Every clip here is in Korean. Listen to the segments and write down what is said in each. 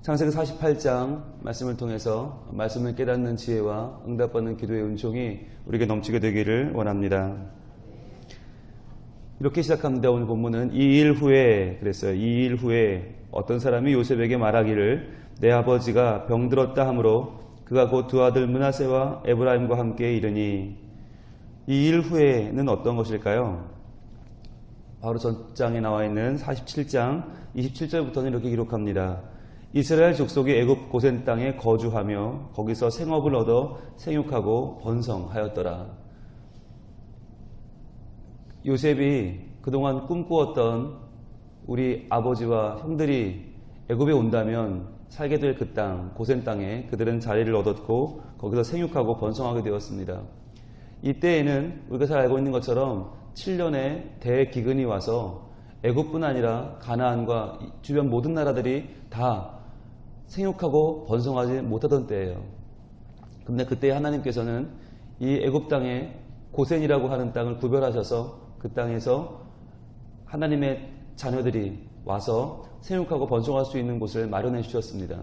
창세기 48장 말씀을 통해서 말씀을 깨닫는 지혜와 응답받는 기도의 은총이 우리에게 넘치게 되기를 원합니다. 이렇게 시작합니다. 오늘 본문은 2일 후에 그랬어요. 2일 후에 어떤 사람이 요셉에게 말하기를 내 아버지가 병들었다 하므로 그가 곧 두 아들 므낫세와 에브라임과 함께 이르니 2일 후에는 어떤 것일까요? 바로 전장에 나와 있는 47장 27절부터는 이렇게 기록합니다. 이스라엘 족속이 애굽 고센 땅에 거주하며 거기서 생업을 얻어 생육하고 번성하였더라. 요셉이 그동안 꿈꾸었던 우리 아버지와 형들이 애굽에 온다면 살게 될 그 땅, 고센 땅에 그들은 자리를 얻었고 거기서 생육하고 번성하게 되었습니다. 이때에는 우리가 잘 알고 있는 것처럼 7년의 대기근이 와서 애굽뿐 아니라 가나안과 주변 모든 나라들이 다 생육하고 번성하지 못하던 때예요. 그런데 그때 하나님께서는 이 애굽 땅에 고센이라고 하는 땅을 구별하셔서 그 땅에서 하나님의 자녀들이 와서 생육하고 번성할 수 있는 곳을 마련해 주셨습니다.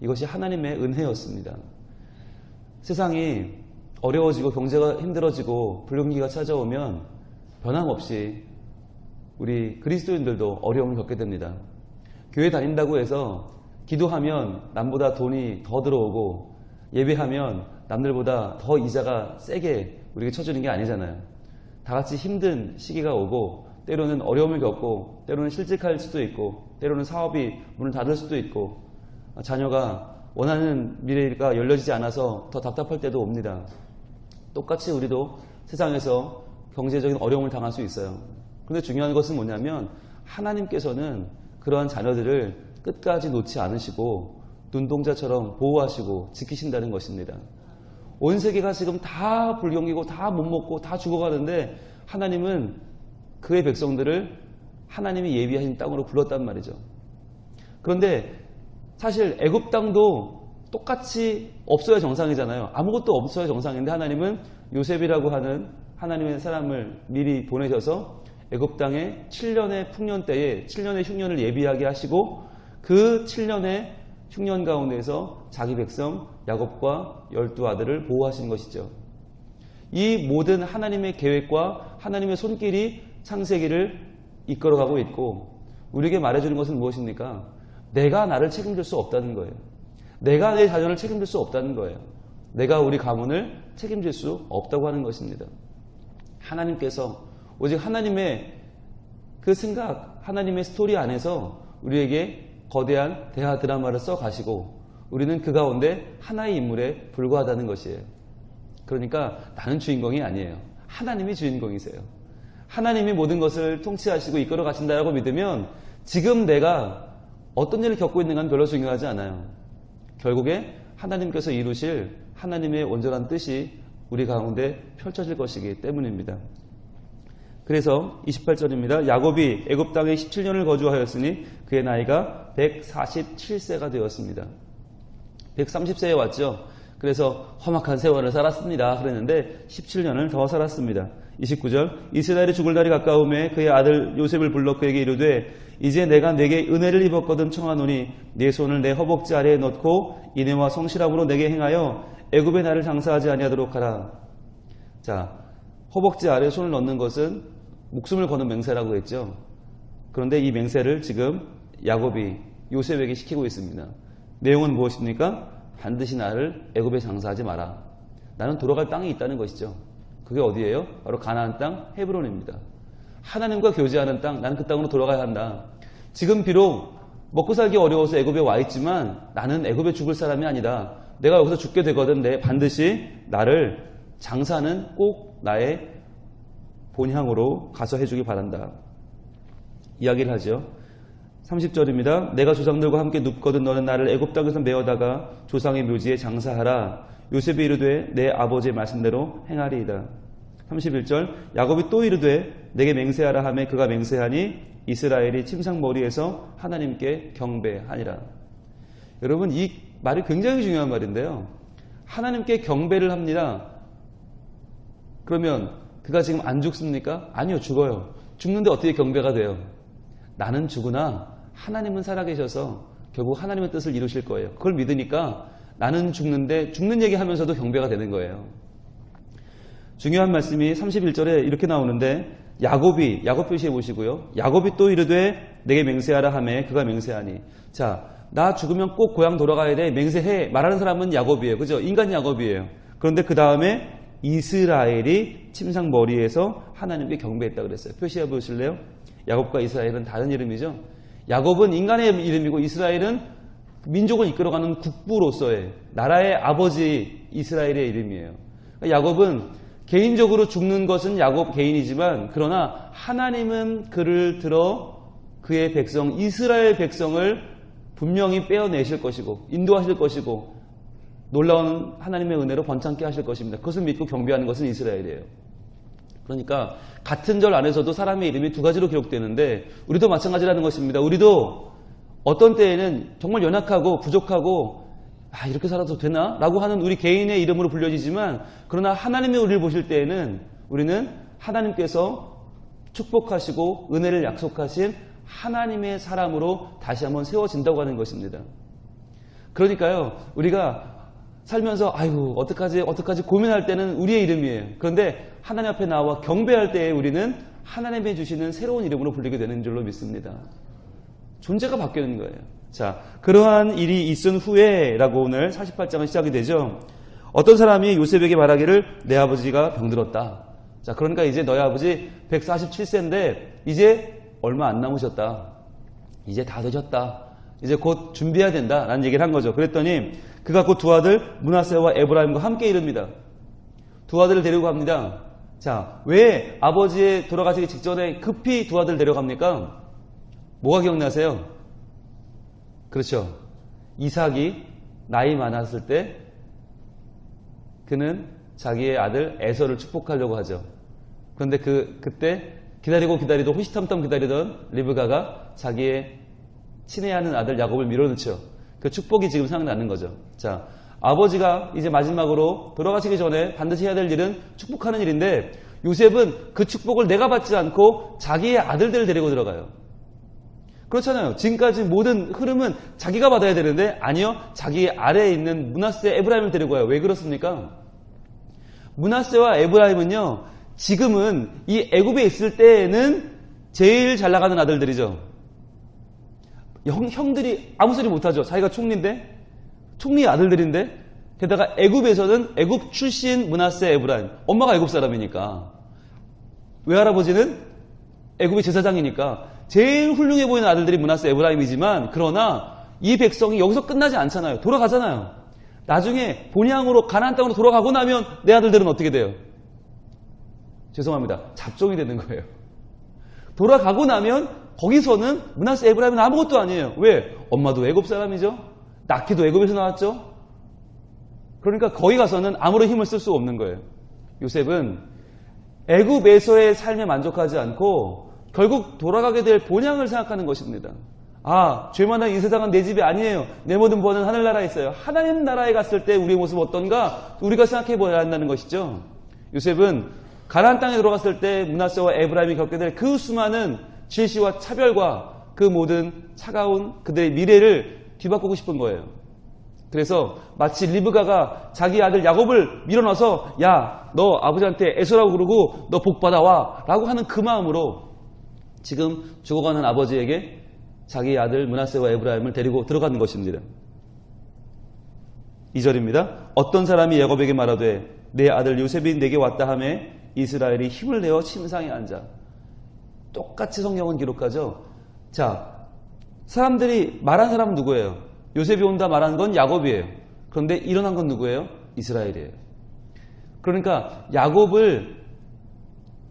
이것이 하나님의 은혜였습니다. 세상이 어려워지고 경제가 힘들어지고 불경기가 찾아오면 변함없이 우리 그리스도인들도 어려움을 겪게 됩니다. 교회 다닌다고 해서 기도하면 남보다 돈이 더 들어오고 예배하면 남들보다 더 이자가 세게 우리에게 쳐주는 게 아니잖아요. 다 같이 힘든 시기가 오고 때로는 어려움을 겪고 때로는 실직할 수도 있고 때로는 사업이 문을 닫을 수도 있고 자녀가 원하는 미래가 열려지지 않아서 더 답답할 때도 옵니다. 똑같이 우리도 세상에서 경제적인 어려움을 당할 수 있어요. 그런데 중요한 것은 뭐냐면 하나님께서는 그러한 자녀들을 끝까지 놓지 않으시고 눈동자처럼 보호하시고 지키신다는 것입니다. 온 세계가 지금 다 불경기고 다 못 먹고 다 죽어가는데 하나님은 그의 백성들을 하나님이 예비하신 땅으로 불렀단 말이죠. 그런데 사실 애굽 땅도 똑같이 없어야 정상이잖아요. 아무것도 없어야 정상인데 하나님은 요셉이라고 하는 하나님의 사람을 미리 보내셔서 애굽 땅에 7년의 풍년 때에 7년의 흉년을 예비하게 하시고 그 7년의 흉년 가운데서 자기 백성 야곱과 12아들을 보호하신 것이죠. 이 모든 하나님의 계획과 하나님의 손길이 창세기를 이끌어가고 있고 우리에게 말해주는 것은 무엇입니까? 내가 나를 책임질 수 없다는 거예요. 내가 내 자녀를 책임질 수 없다는 거예요. 내가 우리 가문을 책임질 수 없다고 하는 것입니다. 하나님께서 오직 하나님의 그 생각, 하나님의 스토리 안에서 우리에게 거대한 대하 드라마를 써가시고 우리는 그 가운데 하나의 인물에 불과하다는 것이에요. 그러니까 나는 주인공이 아니에요. 하나님이 주인공이세요. 하나님이 모든 것을 통치하시고 이끌어 가신다라고 믿으면 지금 내가 어떤 일을 겪고 있는가는 별로 중요하지 않아요. 결국에 하나님께서 이루실 하나님의 온전한 뜻이 우리 가운데 펼쳐질 것이기 때문입니다. 그래서 28절입니다. 야곱이 애굽 땅에 17년을 거주하였으니 그의 나이가 147세가 되었습니다. 130세에 왔죠. 그래서 험악한 세월을 살았습니다. 그랬는데 17년을 더 살았습니다. 29절 이스라엘이 죽을 날이 가까움에 그의 아들 요셉을 불러 그에게 이르되 이제 내가 내게 은혜를 입었거든 청하노니 네 손을 내 허벅지 아래에 넣고 인애와 성실함으로 내게 행하여 애굽의 나를 장사하지 아니하도록 하라. 자, 허벅지 아래에 손을 넣는 것은 목숨을 거는 맹세라고 했죠. 그런데 이 맹세를 지금 야곱이 요셉에게 시키고 있습니다. 내용은 무엇입니까? 반드시 나를 애굽에 장사하지 마라. 나는 돌아갈 땅이 있다는 것이죠. 그게 어디예요? 바로 가나안 땅 헤브론입니다. 하나님과 교제하는 땅, 나는 그 땅으로 돌아가야 한다. 지금 비록 먹고 살기 어려워서 애굽에 와 있지만 나는 애굽에 죽을 사람이 아니다. 내가 여기서 죽게 되거든. 반드시 나를 장사는 꼭 나의 본향으로 가서 해주기 바란다. 이야기를 하죠. 30절입니다. 내가 조상들과 함께 눕거든 너는 나를 애굽 땅에서 메어다가 조상의 묘지에 장사하라. 요셉이 이르되 내 아버지의 말씀대로 행하리이다. 31절 야곱이 또 이르되 내게 맹세하라 하매 그가 맹세하니 이스라엘이 침상머리에서 하나님께 경배하니라. 여러분 이 말이 굉장히 중요한 말인데요. 하나님께 경배를 합니다. 그러면 그가 지금 안 죽습니까? 아니요, 죽어요. 죽는데 어떻게 경배가 돼요? 나는 죽으나 하나님은 살아계셔서 결국 하나님의 뜻을 이루실 거예요. 그걸 믿으니까 나는 죽는데 죽는 얘기하면서도 경배가 되는 거예요. 중요한 말씀이 31절에 이렇게 나오는데 야곱 표시해 보시고요. 야곱이 또 이르되 내게 맹세하라 하매 그가 맹세하니. 자, 나 죽으면 꼭 고향 돌아가야 돼. 맹세해. 말하는 사람은 야곱이에요. 그죠? 인간 야곱이에요. 그런데 그 다음에 이스라엘이 침상 머리에서 하나님께 경배했다 그랬어요. 표시해 보실래요? 야곱과 이스라엘은 다른 이름이죠. 야곱은 인간의 이름이고 이스라엘은 민족을 이끌어가는 국부로서의 나라의 아버지 이스라엘의 이름이에요. 야곱은 개인적으로 죽는 것은 야곱 개인이지만 그러나 하나님은 그를 들어 그의 백성 이스라엘 백성을 분명히 빼어내실 것이고 인도하실 것이고 놀라운 하나님의 은혜로 번창케 하실 것입니다. 그것을 믿고 경배하는 것은 이스라엘이에요. 그러니까 같은 절 안에서도 사람의 이름이 두 가지로 기록되는데 우리도 마찬가지라는 것입니다. 우리도 어떤 때에는 정말 연약하고 부족하고 이렇게 살아도 되나? 라고 하는 우리 개인의 이름으로 불려지지만 그러나 하나님의 우리를 보실 때에는 우리는 하나님께서 축복하시고 은혜를 약속하신 하나님의 사람으로 다시 한번 세워진다고 하는 것입니다. 그러니까요, 우리가 살면서 어떡하지 고민할 때는 우리의 이름이에요. 그런데 하나님 앞에 나와 경배할 때에 우리는 하나님이 주시는 새로운 이름으로 불리게 되는 줄로 믿습니다. 존재가 바뀌는 거예요. 자, 그러한 일이 있은 후에 라고 오늘 48장은 시작이 되죠. 어떤 사람이 요셉에게 말하기를 내 아버지가 병들었다. 자, 그러니까 이제 너희 아버지 147세인데 이제 얼마 안 남으셨다. 이제 다 되셨다. 이제 곧 준비해야 된다. 라는 얘기를 한 거죠. 그랬더니 그가 곧 두 아들 므낫세와 에브라임과 함께 이릅니다. 두 아들을 데리고 갑니다. 자, 왜 아버지의 돌아가시기 직전에 급히 두 아들 데려갑니까? 뭐가 기억나세요? 그렇죠. 이삭이 나이 많았을 때 그는 자기의 아들 에서를 축복하려고 하죠. 그런데 그때 기다리도 호시탐탐 기다리던 리브가가 자기의 친애하는 아들 야곱을 밀어넣죠. 그 축복이 지금 생각나는 거죠. 자, 아버지가 이제 마지막으로 돌아가시기 전에 반드시 해야 될 일은 축복하는 일인데 요셉은 그 축복을 내가 받지 않고 자기의 아들들을 데리고 들어가요. 그렇잖아요. 지금까지 모든 흐름은 자기가 받아야 되는데 아니요. 자기 아래에 있는 므낫세, 에브라임을 데리고 와요. 왜 그렇습니까? 므낫세와 에브라임은요. 지금은 이 애굽에 있을 때에는 제일 잘 나가는 아들들이죠. 형들이 아무 소리 못하죠. 자기가 총리인데 총리 아들들인데 게다가 애굽에서는 애굽 출신 므낫세, 에브라임. 엄마가 애굽 사람이니까 외할아버지는 애굽의 제사장이니까 제일 훌륭해 보이는 아들들이 므낫세, 에브라임이지만 그러나 이 백성이 여기서 끝나지 않잖아요. 돌아가잖아요. 나중에 본향으로 가나안 땅으로 돌아가고 나면 내 아들들은 어떻게 돼요? 죄송합니다. 잡종이 되는 거예요. 돌아가고 나면 거기서는 므낫세, 에브라임은 아무것도 아니에요. 왜? 엄마도 애굽 사람이죠. 낳기도 애굽에서 나왔죠. 그러니까 거기 가서는 아무런 힘을 쓸 수가 없는 거예요. 요셉은 애굽에서의 삶에 만족하지 않고 결국 돌아가게 될 본향을 생각하는 것입니다. 죄만한 이 세상은 내 집이 아니에요. 내 모든 번은 하늘나라에 있어요. 하나님 나라에 갔을 때 우리의 모습 어떤가 우리가 생각해 보아야 한다는 것이죠. 요셉은 가나안 땅에 들어갔을 때 므낫세와 에브라임이 겪게 될 그 수많은 질시와 차별과 그 모든 차가운 그들의 미래를 뒤바꾸고 싶은 거예요. 그래서 마치 리브가가 자기 아들 야곱을 밀어넣어서 야, 너 아버지한테 에서라고 그러고 너 복 받아와 라고 하는 그 마음으로 지금 죽어가는 아버지에게 자기 아들 므낫세와 에브라임을 데리고 들어가는 것입니다. 2절입니다. 어떤 사람이 야곱에게 말하되 내 아들 요셉이 내게 왔다 하매 이스라엘이 힘을 내어 침상에 앉아. 똑같이 성경은 기록하죠. 자, 사람들이 말한 사람은 누구예요? 요셉이 온다 말한 건 야곱이에요. 그런데 일어난 건 누구예요? 이스라엘이에요. 그러니까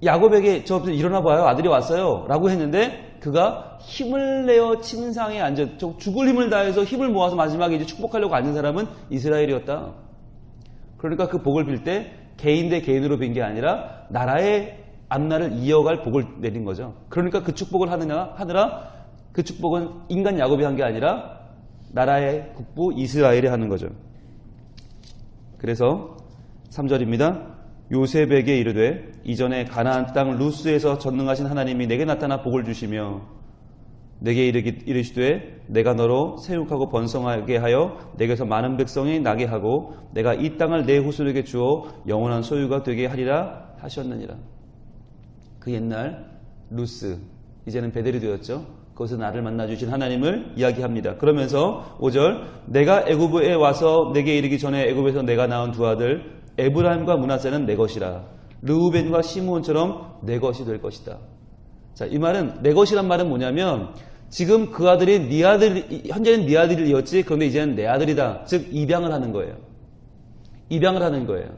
야곱에게 저 일어나 봐요. 아들이 왔어요. 라고 했는데 그가 힘을 내어 침상에 앉아 죽을 힘을 다해서 힘을 모아서 마지막에 이제 축복하려고 앉은 사람은 이스라엘이었다. 그러니까 그 복을 빌 때 개인 대 개인으로 빈 게 아니라 나라의 앞날을 이어갈 복을 내린 거죠. 그러니까 그 축복을 하느라 그 축복은 인간 야곱이 한 게 아니라 나라의 국부 이스라엘이 하는 거죠. 그래서 3절입니다. 요셉에게 이르되 이전에 가나안 땅 루스에서 전능하신 하나님이 내게 나타나 복을 주시며 내게 이르시되 내가 너로 생육하고 번성하게 하여 내게서 많은 백성이 나게 하고 내가 이 땅을 내 후손에게 주어 영원한 소유가 되게 하리라 하셨느니라. 그 옛날 루스, 이제는 베델이 되었죠. 거기서 나를 만나주신 하나님을 이야기합니다. 그러면서 5절 내가 애굽에 와서 내게 이르기 전에 애굽에서 내가 낳은 두 아들 에브라임과 므낫세는 내 것이라. 르우벤과 시므온처럼 내 것이 될 것이다. 자, 이 말은 내 것이란 말은 뭐냐면 지금 그 아들이 네 아들, 현재는 네 아들이었지 그런데 이제는 내 아들이다. 즉 입양을 하는 거예요. 입양을 하는 거예요.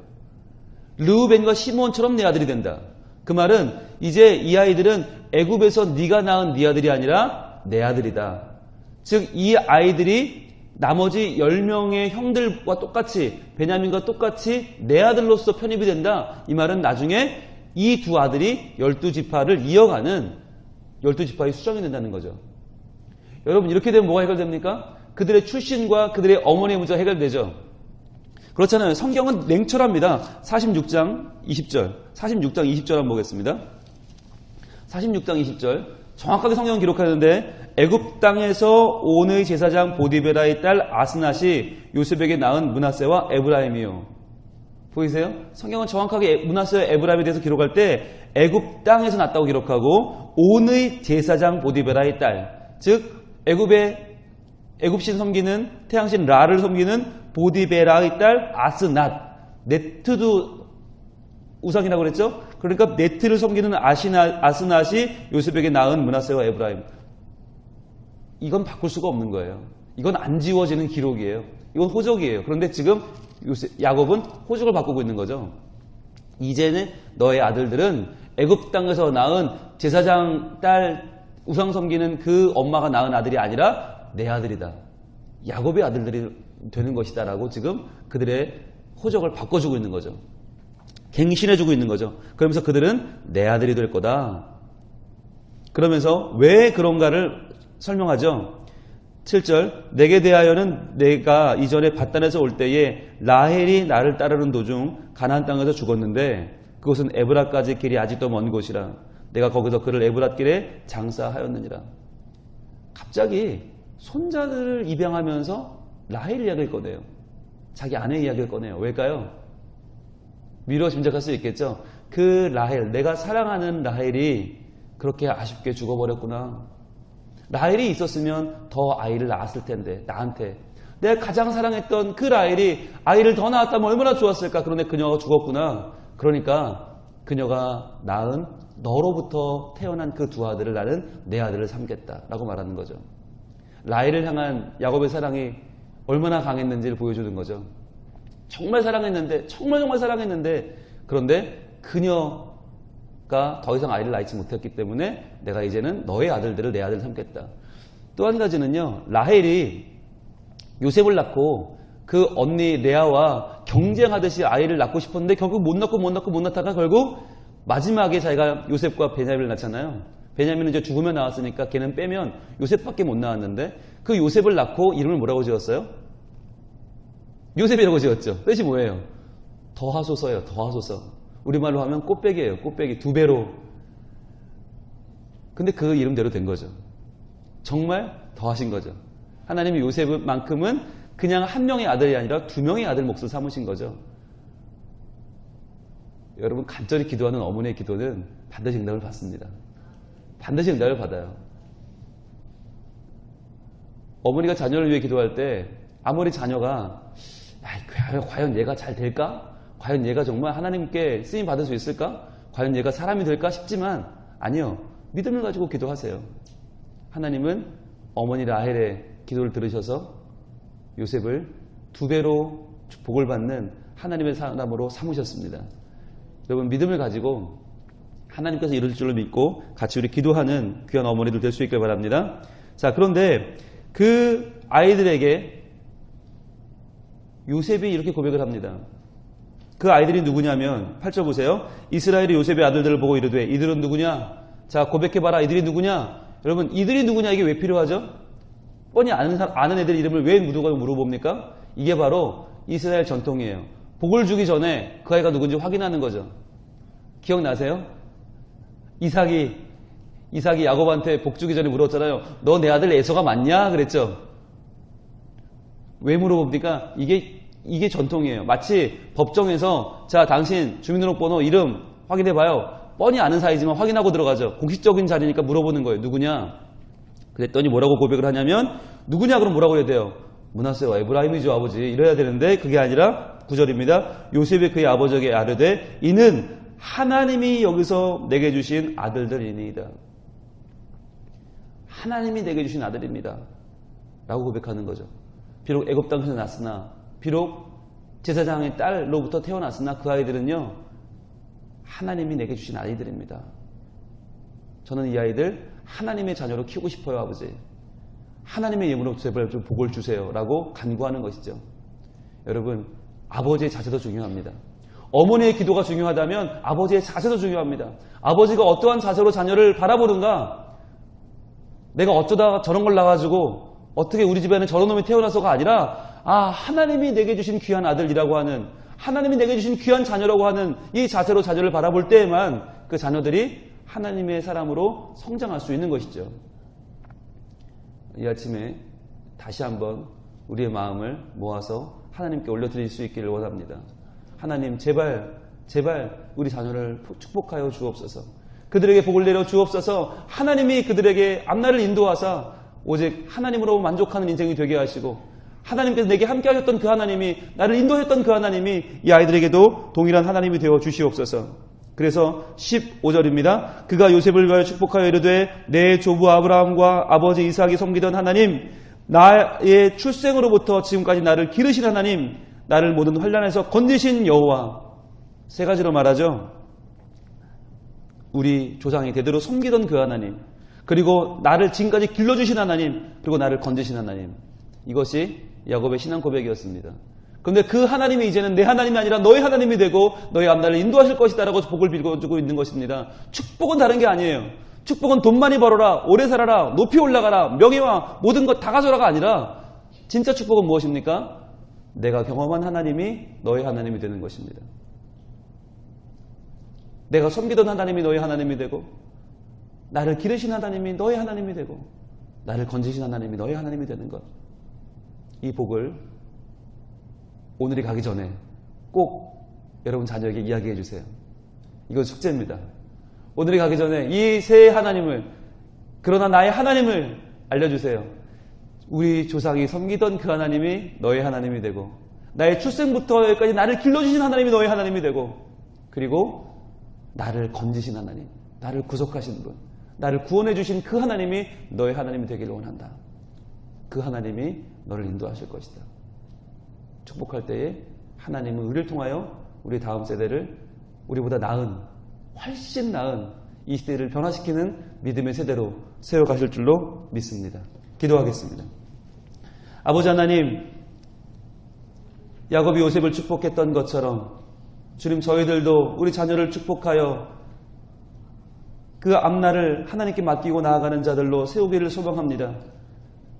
르우벤과 시므온처럼 내 아들이 된다. 그 말은 이제 이 아이들은 애굽에서 네가 낳은 네 아들이 아니라 내 아들이다. 즉 이 아이들이 나머지 10명의 형들과 똑같이 베냐민과 똑같이 내 아들로서 편입이 된다. 이 말은 나중에 이 두 아들이 12지파를 이어가는 12지파의 수정이 된다는 거죠. 여러분 이렇게 되면 뭐가 해결됩니까? 그들의 출신과 그들의 어머니의 문제가 해결되죠. 그렇잖아요. 성경은 냉철합니다. 46장 20절 한번 보겠습니다. 46장 20절 정확하게 성경은 기록하는데 애굽 땅에서 온의 제사장 보디베라의 딸 아스낫이 요셉에게 낳은 므낫세와 에브라임이요. 보이세요? 성경은 정확하게 므낫세와 에브라임에 대해서 기록할 때 애굽 땅에서 낳았다고 기록하고 온의 제사장 보디베라의 딸, 즉 애굽신 섬기는 태양신 라를 섬기는 보디베라의 딸 아스낫, 네트도 우상이라고 그랬죠? 그러니까 네트를 섬기는 아스낫이 요셉에게 낳은 므낫세와 에브라임. 이건 바꿀 수가 없는 거예요. 이건 안 지워지는 기록이에요. 이건 호적이에요. 그런데 지금 야곱은 호적을 바꾸고 있는 거죠. 이제는 너의 아들들은 애굽 땅에서 낳은 제사장 딸 우상 섬기는 그 엄마가 낳은 아들이 아니라 내 아들이다. 야곱의 아들들이 되는 것이다 라고 지금 그들의 호적을 바꿔주고 있는 거죠. 갱신해주고 있는 거죠. 그러면서 그들은 내 아들이 될 거다. 그러면서 왜 그런가를 설명하죠. 7절 내게 대하여는 내가 이전에 밧단에서 올 때에 라헬이 나를 따르는 도중 가나안 땅에서 죽었는데 그곳은 에브라까지 길이 아직도 먼 곳이라 내가 거기서 그를 에브랏길에 장사하였느니라. 갑자기 손자들을 입양하면서 라헬 이야기를 꺼내요. 자기 아내 이야기를 꺼내요. 왜일까요? 미루어 짐작할 수 있겠죠. 그 라헬, 내가 사랑하는 라헬이 그렇게 아쉽게 죽어버렸구나. 라헬이 있었으면 더 아이를 낳았을 텐데 나한테 내가 가장 사랑했던 그 라헬이 아이를 더 낳았다면 얼마나 좋았을까. 그런데 그녀가 죽었구나. 그러니까 그녀가 낳은 너로부터 태어난 그 두 아들을 나는 내 아들을 삼겠다라고 말하는 거죠. 라헬을 향한 야곱의 사랑이 얼마나 강했는지를 보여주는 거죠. 정말 사랑했는데 정말 사랑했는데 그런데 그녀가 더 이상 아이를 낳지 못했기 때문에 내가 이제는 너의 아들들을 내 아들 삼겠다. 또 한 가지는요. 라헬이 요셉을 낳고 그 언니 레아와 경쟁하듯이 아이를 낳고 싶었는데 결국 못 낳다가 결국 마지막에 자기가 요셉과 베냐민을 낳잖아요. 베냐민은 이제 죽으면 나왔으니까 걔는 빼면 요셉밖에 못 낳았는데 그 요셉을 낳고 이름을 뭐라고 지었어요? 요셉이라고 지었죠. 뜻이 뭐예요? 더하소서예요. 더하소서. 우리말로 하면 꽃배기예요. 꽃배기. 2배로. 근데 그 이름대로 된 거죠. 정말 더하신 거죠. 하나님이 요셉만큼은 그냥 한 명의 아들이 아니라 2명의 아들 몫을 삼으신 거죠. 여러분 간절히 기도하는 어머니의 기도는 반드시 응답을 받습니다. 반드시 응답을 받아요. 어머니가 자녀를 위해 기도할 때 아무리 자녀가 과연 얘가 잘 될까? 과연 얘가 정말 하나님께 쓰임 받을 수 있을까? 과연 얘가 사람이 될까 싶지만 아니요. 믿음을 가지고 기도하세요. 하나님은 어머니 라헬의 기도를 들으셔서 요셉을 2배로 복을 받는 하나님의 사람으로 삼으셨습니다. 여러분 믿음을 가지고 하나님께서 이룰 줄로 믿고 같이 우리 기도하는 귀한 어머니들 될 수 있길 바랍니다. 자, 그런데 그 아이들에게 요셉이 이렇게 고백을 합니다. 그 아이들이 누구냐면 8절 보세요. 이스라엘이 요셉의 아들들을 보고 이르되 이들은 누구냐? 자, 고백해봐라. 이들이 누구냐? 여러분 이들이 누구냐 이게 왜 필요하죠? 뻔히 아는 애들 이름을 왜 무도가고 물어봅니까? 이게 바로 이스라엘 전통이에요. 복을 주기 전에 그 아이가 누군지 확인하는 거죠. 기억나세요? 이삭이 이삭이 야곱한테 복 주기 전에 물었잖아요. 너 내 아들 에서가 맞냐? 그랬죠. 왜 물어봅니까? 이게 전통이에요. 마치 법정에서 자, 당신 주민등록번호 이름 확인해봐요. 뻔히 아는 사이지만 확인하고 들어가죠. 공식적인 자리니까 물어보는 거예요. 누구냐? 그랬더니 뭐라고 고백을 하냐면 누구냐? 그럼 뭐라고 해야 돼요? 므낫세와 에브라임이죠, 아버지. 이래야 되는데 그게 아니라 9절입니다. 요셉이 그의 아버지에게 아뢰되 이는 하나님이 여기서 내게 주신 아들들이니이다. 하나님이 내게 주신 아들입니다. 라고 고백하는 거죠. 비록 애굽 땅에서 났으나, 비록 제사장의 딸로부터 태어났으나 그 아이들은요, 하나님이 내게 주신 아이들입니다. 저는 이 아이들 하나님의 자녀로 키우고 싶어요, 아버지. 하나님의 이름으로 제발 좀 복을 주세요. 라고 간구하는 것이죠. 여러분, 아버지의 자세도 중요합니다. 어머니의 기도가 중요하다면 아버지의 자세도 중요합니다. 아버지가 어떠한 자세로 자녀를 바라보는가? 내가 어쩌다 저런 걸 나가지고 어떻게 우리 집에는 저런 놈이 태어나서가 아니라 하나님이 내게 주신 귀한 아들이라고 하는, 하나님이 내게 주신 귀한 자녀라고 하는 이 자세로 자녀를 바라볼 때에만 그 자녀들이 하나님의 사람으로 성장할 수 있는 것이죠. 이 아침에 다시 한번 우리의 마음을 모아서 하나님께 올려드릴 수 있기를 원합니다. 하나님, 제발 우리 자녀를 축복하여 주옵소서. 그들에게 복을 내려 주옵소서. 하나님이 그들에게 앞날을 인도하사 오직 하나님으로 만족하는 인생이 되게 하시고, 하나님께서 내게 함께 하셨던 그 하나님이, 나를 인도했던 그 하나님이 이 아이들에게도 동일한 하나님이 되어 주시옵소서. 그래서 15절입니다. 그가 요셉을 위하여 축복하여 이르되 내 조부 아브라함과 아버지 이삭이 섬기던 하나님, 나의 출생으로부터 지금까지 나를 기르신 하나님, 나를 모든 환난에서 건지신 여호와. 세 가지로 말하죠. 우리 조상이 대대로 섬기던 그 하나님, 그리고 나를 지금까지 길러주신 하나님, 그리고 나를 건지신 하나님. 이것이 야곱의 신앙 고백이었습니다. 그런데 그 하나님이 이제는 내 하나님이 아니라 너의 하나님이 되고 너의 앞날을 인도하실 것이다 라고 복을 빌어주고 있는 것입니다. 축복은 다른 게 아니에요. 축복은 돈 많이 벌어라, 오래 살아라, 높이 올라가라, 명예와 모든 것 다 가져라가 아니라 진짜 축복은 무엇입니까? 내가 경험한 하나님이 너의 하나님이 되는 것입니다. 내가 섬기던 하나님이 너의 하나님이 되고, 나를 기르신 하나님이 너의 하나님이 되고, 나를 건지신 하나님이 너의 하나님이 되는 것. 이 복을 오늘이 가기 전에 꼭 여러분 자녀에게 이야기해 주세요. 이건 숙제입니다. 오늘이 가기 전에 이 새 하나님을, 그러나 나의 하나님을 알려주세요. 우리 조상이 섬기던 그 하나님이 너의 하나님이 되고, 나의 출생부터 여기까지 나를 길러주신 하나님이 너의 하나님이 되고, 그리고 나를 건지신 하나님, 나를 구속하신 분, 나를 구원해 주신 그 하나님이 너의 하나님이 되기를 원한다. 그 하나님이 너를 인도하실 것이다. 축복할 때에 하나님은 우리를 통하여 우리 다음 세대를 우리보다 나은, 훨씬 나은 이 시대를 변화시키는 믿음의 세대로 세워가실 줄로 믿습니다. 기도하겠습니다. 아버지 하나님, 야곱이 요셉을 축복했던 것처럼 주님, 저희들도 우리 자녀를 축복하여 그 앞날을 하나님께 맡기고 나아가는 자들로 세우기를 소망합니다.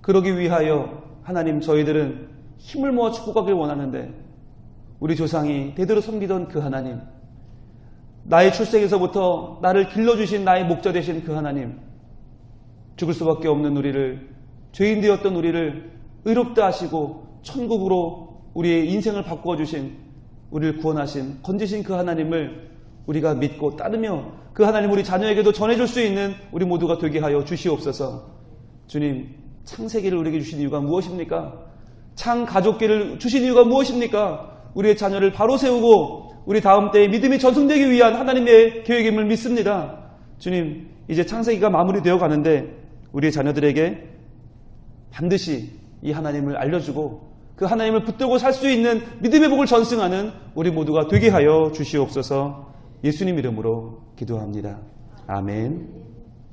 그러기 위하여 하나님, 저희들은 힘을 모아 축복하길 원하는데 우리 조상이 대대로 섬기던 그 하나님, 나의 출생에서부터 나를 길러주신 나의 목자 되신 그 하나님, 죽을 수밖에 없는 우리를, 죄인 되었던 우리를 의롭다 하시고 천국으로 우리의 인생을 바꾸어 주신, 우리를 구원하신, 건지신 그 하나님을 우리가 믿고 따르며 그 하나님 우리 자녀에게도 전해줄 수 있는 우리 모두가 되게 하여 주시옵소서. 주님, 창세기를 우리에게 주신 이유가 무엇입니까? 창가족기를 주신 이유가 무엇입니까? 우리의 자녀를 바로 세우고 우리 다음 때에 믿음이 전승되기 위한 하나님의 계획임을 믿습니다. 주님, 이제 창세기가 마무리되어 가는데 우리의 자녀들에게 반드시 이 하나님을 알려주고 그 하나님을 붙들고 살 수 있는 믿음의 복을 전승하는 우리 모두가 되게 하여 주시옵소서. 예수님 이름으로 기도합니다. 아멘.